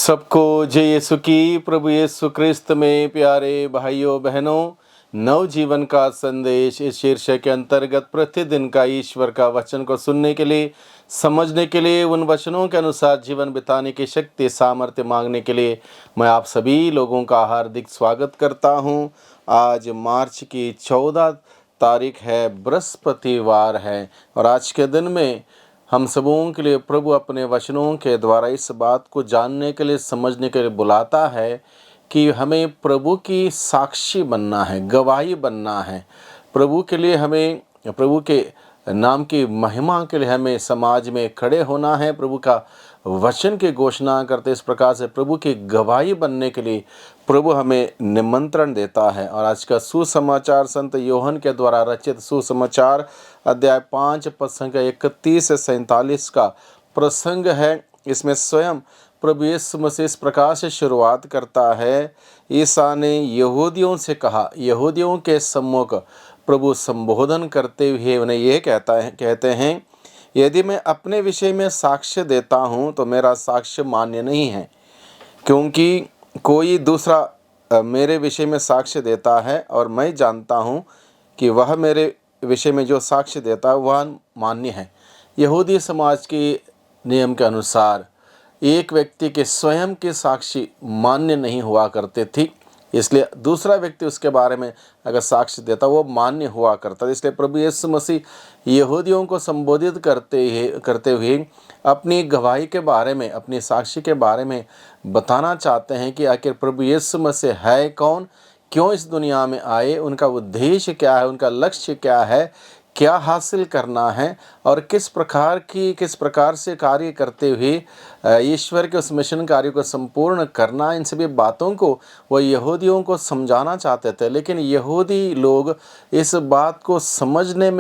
सबको जय यीशु की। प्रभु यीशु क्रिस्त में प्यारे भाइयों बहनों, नव जीवन का संदेश इस शीर्षक के अंतर्गत प्रतिदिन का ईश्वर का वचन को सुनने के लिए, समझने के लिए, उन वचनों के अनुसार जीवन बिताने की शक्ति सामर्थ्य मांगने के लिए मैं आप सभी लोगों का हार्दिक स्वागत करता हूं। आज मार्च की 14 तारीख है, बृहस्पतिवार है और आज के दिन में हम सबों के लिए प्रभु अपने वचनों के द्वारा इस बात को जानने के लिए, समझने के लिए बुलाता है कि हमें प्रभु की साक्षी बनना है, गवाही बनना है। प्रभु के लिए हमें, प्रभु के नाम की महिमा के लिए हमें समाज में खड़े होना है। प्रभु का वचन की घोषणा करते इस प्रकार से प्रभु की गवाही बनने के लिए प्रभु हमें निमंत्रण देता है। और आज का सुसमाचार संत योहन के द्वारा रचित सुसमाचार अध्याय 5 पद संख्या 31 से 47 का प्रसंग है। इसमें स्वयं प्रभु यीशु मसीह इस प्रकार से शुरुआत करता है। ईसा ने यहूदियों से कहा, यहूदियों के सम्मुख प्रभु संबोधन करते हुए उन्हें ये कहते हैं, यदि मैं अपने विषय में साक्ष्य देता हूँ तो मेरा साक्ष्य मान्य नहीं है, क्योंकि कोई दूसरा मेरे विषय में साक्ष्य देता है और मैं जानता हूँ कि वह मेरे विषय में जो साक्ष्य देता है वह मान्य है। यहूदी समाज के नियम के अनुसार एक व्यक्ति के स्वयं के साक्षी मान्य नहीं हुआ करते थे, इसलिए दूसरा व्यक्ति उसके बारे में अगर साक्ष्य देता वो मान्य हुआ करता। इसलिए प्रभु यीशु मसीह यहूदियों को संबोधित करते हुए अपनी गवाही के बारे में, अपनी साक्षी के बारे में बताना चाहते हैं कि आखिर प्रभु यीशु मसीह है कौन, क्यों इस दुनिया में आए, उनका उद्देश्य क्या है, उनका लक्ष्य क्या है, क्या हासिल करना है और किस प्रकार से कार्य करते हुए ईश्वर के उस मिशन कार्य को संपूर्ण करना। इन सभी बातों को वह यहूदियों को समझाना चाहते थे, लेकिन यहूदी लोग इस बात को समझने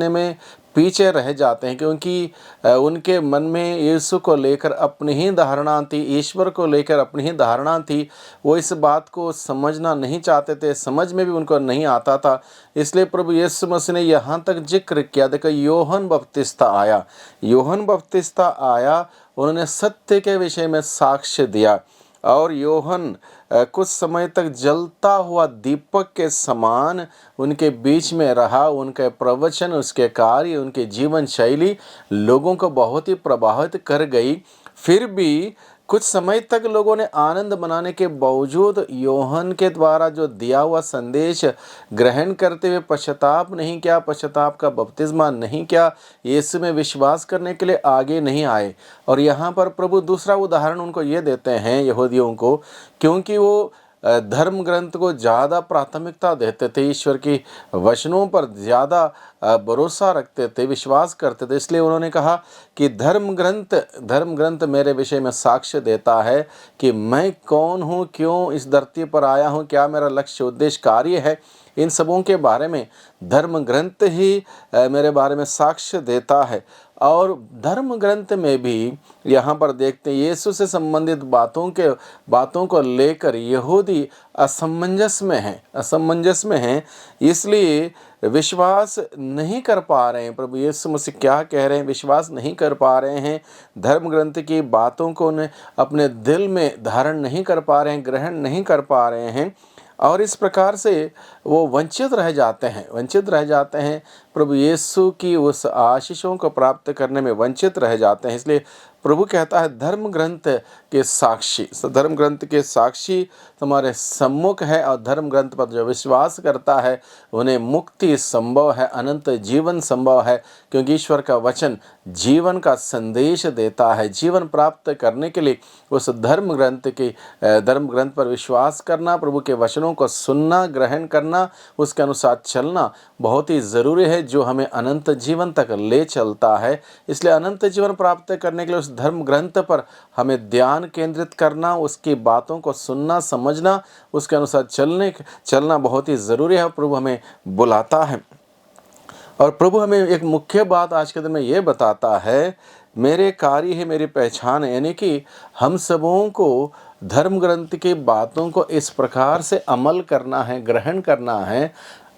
में पीछे रह जाते हैं, क्योंकि उनके मन में यीशु को लेकर अपनी ही धारणा थी, ईश्वर को लेकर अपनी ही धारणा थी। वो इस बात को समझना नहीं चाहते थे, समझ में भी उनको नहीं आता था। इसलिए प्रभु यीशु मसीह ने यहाँ तक जिक्र किया। देखो, योहन बपतिस्ता आया, उन्होंने सत्य के विषय में साक्ष्य दिया और योहन कुछ समय तक जलता हुआ दीपक के समान उनके बीच में रहा। उनके प्रवचन, उसके कार्य, उनकी जीवन शैली लोगों को बहुत ही प्रभावित कर गई। फिर भी कुछ समय तक लोगों ने आनंद मनाने के बावजूद योहन के द्वारा जो दिया हुआ संदेश ग्रहण करते हुए पश्चाताप नहीं किया, पश्चाताप का बपतिस्मा नहीं किया, यीशु में विश्वास करने के लिए आगे नहीं आए। और यहाँ पर प्रभु दूसरा उदाहरण उनको ये देते हैं यहूदियों को, क्योंकि वो धर्म ग्रंथ को ज़्यादा प्राथमिकता देते थे, ईश्वर की वचनों पर ज़्यादा भरोसा रखते थे, विश्वास करते थे। इसलिए उन्होंने कहा कि धर्म ग्रंथ मेरे विषय में साक्ष्य देता है कि मैं कौन हूँ, क्यों इस धरती पर आया हूँ, क्या मेरा लक्ष्य उद्देश्य कार्य है। इन सबों के बारे में धर्म ग्रंथ ही मेरे बारे में साक्ष्य देता है। और धर्म ग्रंथ में भी यहाँ पर देखते हैं यीशु से संबंधित बातों को लेकर यहूदी असमंजस में हैं, इसलिए विश्वास नहीं कर पा रहे हैं। प्रभु यीशु मसीह क्या कह रहे हैं, विश्वास नहीं कर पा रहे हैं, धर्म ग्रंथ की बातों को उन्हें अपने दिल में धारण नहीं कर पा रहे हैं, ग्रहण नहीं कर पा रहे हैं, और इस प्रकार से वो वंचित रह जाते हैं, प्रभु यीशु की उस आशीषों को प्राप्त करने में वंचित रह जाते हैं। इसलिए प्रभु कहता है धर्म ग्रंथ के साक्षी तुम्हारे सम्मुख है, और धर्म ग्रंथ पर जो विश्वास करता है उन्हें मुक्ति संभव है, अनंत जीवन संभव है, क्योंकि ईश्वर का वचन जीवन का संदेश देता है। जीवन प्राप्त करने के लिए उस धर्म ग्रंथ पर विश्वास करना, प्रभु के वचनों को सुनना, ग्रहण करना, उसके अनुसार चलना बहुत ही ज़रूरी है, जो हमें अनंत जीवन तक ले चलता है। इसलिए अनंत जीवन प्राप्त करने के लिए उस धर्म ग्रंथ पर हमें ध्यान केंद्रित करना, उसकी बातों को सुनना, समझना, उसके अनुसार चलना बहुत ही ज़रूरी है। प्रभु हमें बुलाता है और प्रभु हमें एक मुख्य बात आज के दिन में ये बताता है, मेरे कार्य है मेरी पहचान है, यानी कि हम सबों को धर्म ग्रंथ की बातों को इस प्रकार से अमल करना है, ग्रहण करना है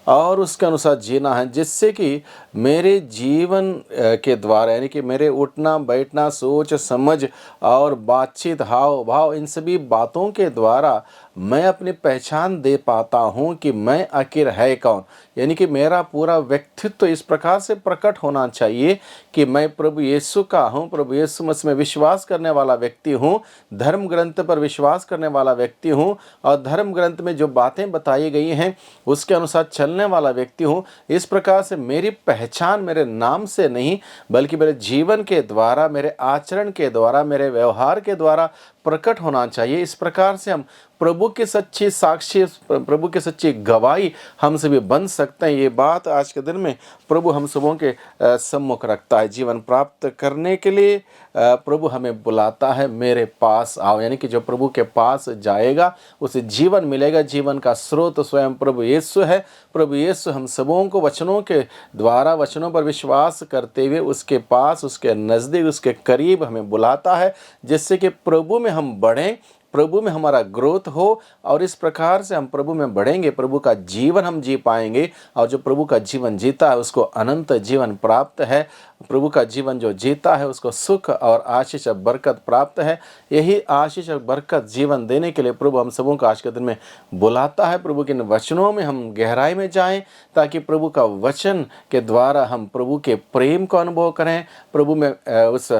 और उसके अनुसार जीना है, जिससे कि मेरे जीवन के द्वारा, यानी कि मेरे उठना बैठना, सोच समझ और बातचीत, हाव भाव, इन सभी बातों के द्वारा मैं अपनी पहचान दे पाता हूँ कि मैं आखिर है कौन। यानी कि मेरा पूरा व्यक्तित्व इस प्रकार से प्रकट होना चाहिए कि मैं प्रभु यीशु का हूँ, प्रभु यीशु मसीह में विश्वास करने वाला व्यक्ति हूँ, धर्म ग्रंथ पर विश्वास करने वाला व्यक्ति हूँ और धर्म ग्रंथ में जो बातें बताई गई हैं उसके अनुसार चलने वाला व्यक्ति हूँ। इस प्रकार से मेरी पहचान मेरे नाम से नहीं बल्कि मेरे जीवन के द्वारा, मेरे आचरण के द्वारा, मेरे व्यवहार के द्वारा प्रकट होना चाहिए। इस प्रकार से हम प्रभु के सच्चे साक्षी, प्रभु के सच्ची गवाही हम सभी बन सकते हैं। ये बात आज के दिन में प्रभु हम सबों के सम्मुख रखता है। जीवन प्राप्त करने के लिए प्रभु हमें बुलाता है, मेरे पास आओ। यानी कि जो प्रभु के पास जाएगा उसे जीवन मिलेगा। जीवन का स्रोत स्वयं प्रभु यीशु है। प्रभु यीशु हम सबों को वचनों के द्वारा, वचनों पर विश्वास करते हुए उसके पास, उसके नज़दीक, उसके करीब हमें बुलाता है, जिससे कि प्रभु में हम बढ़ें, प्रभु में हमारा ग्रोथ हो और इस प्रकार से हम प्रभु में बढ़ेंगे, प्रभु का जीवन हम जी पाएंगे। और जो प्रभु का जीवन जीता है उसको अनंत जीवन प्राप्त है। प्रभु का जीवन जो जीता है उसको सुख और आशीष और बरकत प्राप्त है। यही आशीष और बरकत जीवन देने के लिए प्रभु हम सबों को आज के दिन में बुलाता है। प्रभु के इन वचनों में हम गहराई में जाएं ताकि प्रभु का वचन के द्वारा हम प्रभु के प्रेम को अनुभव करें, प्रभु में उस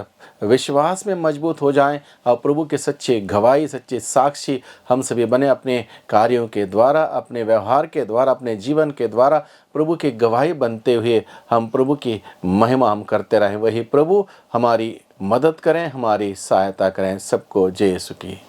विश्वास में मजबूत हो जाएं और प्रभु के सच्चे गवाही, सच्चे साक्षी हम सभी बने। अपने कार्यों के द्वारा, अपने व्यवहार के द्वारा, अपने जीवन के द्वारा प्रभु की गवाही बनते हुए हम प्रभु की महिमा हम करते रहें। वही प्रभु हमारी मदद करें, हमारी सहायता करें। सबको जय यीशु की।